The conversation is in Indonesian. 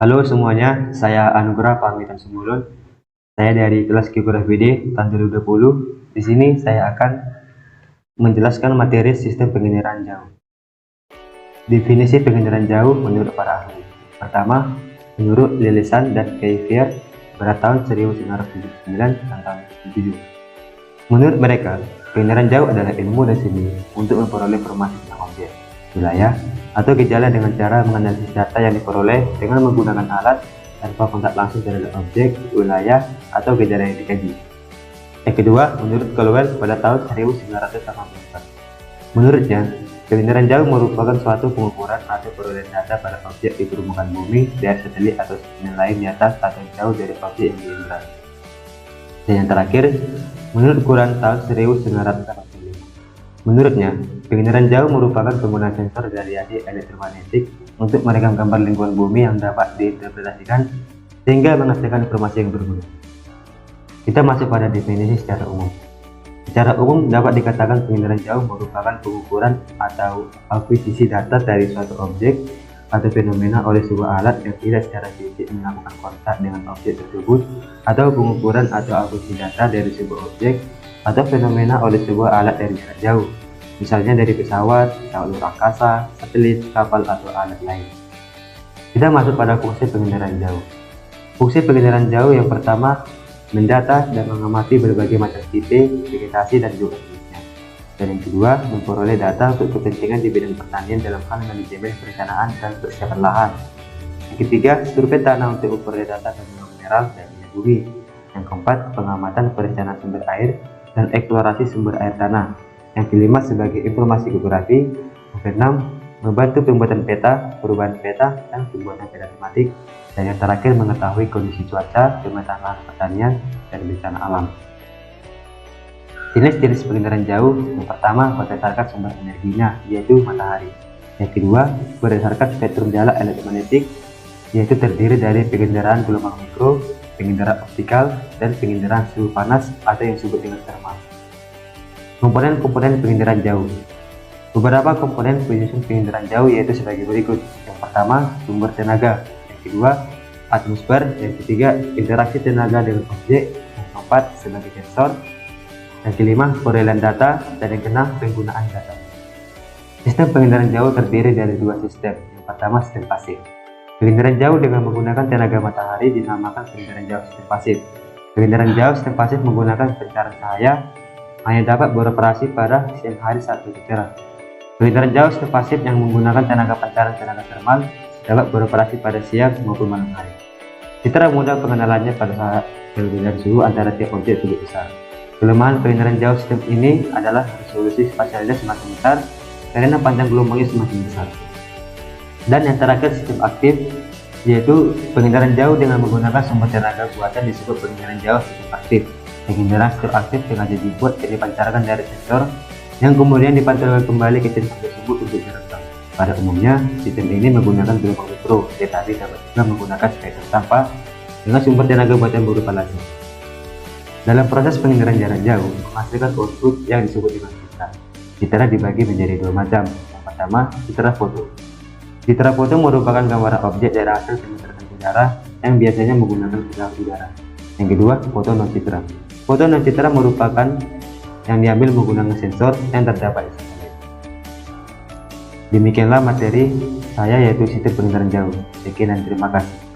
Halo semuanya, saya Anugrah Pamitan Sumulun. Saya dari kelas Geografi D tahun 2020. Di sini saya akan menjelaskan materi sistem penginderaan jauh. Definisi penginderaan jauh menurut para ahli. Pertama, menurut Lelesan dan Kiefer pada tahun 1979 dan tahun 1977. Menurut mereka, penginderaan jauh adalah ilmu dan seni untuk memperoleh informasi tentang objek, wilayah, atau gejala dengan cara menganalisis data yang diperoleh dengan menggunakan alat tanpa kontak langsung terhadap objek, wilayah, atau gejala yang dikaji. Yang kedua, menurut Caldwell pada tahun 1984. Menurutnya, penginderaan jauh merupakan suatu pengukuran atau perolehan data pada objek di permukaan bumi dari satelit atau sinyal lain di atas atau jauh dari objek yang diindra. Dan yang terakhir, menurut ukuran tahun 1985. Menurutnya, penginderaan jauh merupakan penggunaan sensor radiasi elektromagnetik untuk merekam gambar lingkungan bumi yang dapat diinterpretasikan sehingga menghasilkan informasi yang berguna. Kita masuk pada definisi secara umum. Secara umum dapat dikatakan penginderaan jauh merupakan pengukuran atau akuisisi data dari suatu objek atau fenomena oleh sebuah alat yang tidak secara fisik melakukan kontak dengan objek tersebut, atau pengukuran atau akuisisi data dari sebuah objek atau fenomena oleh sebuah alat dari jarak jauh, misalnya dari pesawat, luar angkasa, satelit, kapal, atau alat lain. Kita masuk pada fungsi penginderaan jauh. Fungsi penginderaan jauh yang pertama, mendata dan mengamati berbagai macam tipe, vegetasi, dan juga jenisnya. Dan yang kedua, memperoleh data untuk kepentingan di bidang pertanian dalam hal manajemen perencanaan dan persiapan lahan. Yang ketiga, survei tanah untuk memperoleh data tentang mineral dan minyak bumi. Yang keempat, pengamatan perencanaan sumber air dan eksplorasi sumber air tanah. Yang kelima, sebagai informasi geografi. Yang keenam, membantu pembuatan peta, perubahan peta, dan pembuatan peta tematik. Dan yang terakhir, mengetahui kondisi cuaca, pemetaan lahan pertanian, dan bencana alam. Jenis-jenis penginderaan jauh, yang pertama berdasarkan sumber energinya, yaitu matahari. Yang kedua, berdasarkan spektrum jala elektromagnetik, yaitu terdiri dari penginderaan gelombang mikro, penginderaan optikal, dan penginderaan suhu panas atau yang disebut dengan thermal. Komponen-komponen penginderaan jauh. Beberapa komponen penyusun penginderaan jauh yaitu sebagai berikut. Yang pertama, sumber tenaga. Yang kedua, atmosfer. Yang ketiga, interaksi tenaga dengan objek. Yang keempat, sebagai sensor. Yang kelima, perolehan data. Dan yang keenam, penggunaan data. Sistem penginderaan jauh terdiri dari dua sistem. Yang pertama, sistem pasif. Penginderaan jauh dengan menggunakan tenaga matahari dinamakan penginderaan jauh sistem pasif. Penginderaan jauh sistem pasif menggunakan pancaran cahaya hanya dapat beroperasi pada siang hari saat cuaca cerah. Penginderaan jauh sistem pasif yang menggunakan tenaga pancaran tenaga termal dapat beroperasi pada siang maupun malam hari. Secara mudah pengenalannya pada saat perbedaan suhu antara tiap objek cukup besar. Kelemahan penginderaan jauh sistem ini adalah resolusi spasialnya semakin besar karena panjang gelombangnya semakin besar. Dan yang terakhir, sistem aktif, yaitu penginderaan jauh dengan menggunakan sumber tenaga buatan disebut penginderaan jauh sistem aktif. Penginderaan sistem aktif sengaja dibuat dan dipancarkan dari sensor yang kemudian dipantulkan kembali ke sensor tersebut untuk direkam. Pada umumnya, sistem ini menggunakan gelombang mikro, tetapi dapat juga menggunakan spektrum tanpa dengan sumber tenaga buatan berupa laser. Dalam proses penginderaan jarak jauh, menghasilkan output yang disebut dengan citra. Citra dibagi menjadi dua macam. Yang pertama, citra foto. Citra foto merupakan gambaran objek dari hasil penetrasi udara yang biasanya menggunakan sinar udara. Yang kedua, foto non citra. Foto non citra merupakan yang diambil menggunakan sensor yang terdapat di satelit. Demikianlah materi saya yaitu sistem penginderaan jauh. Sekian dan terima kasih.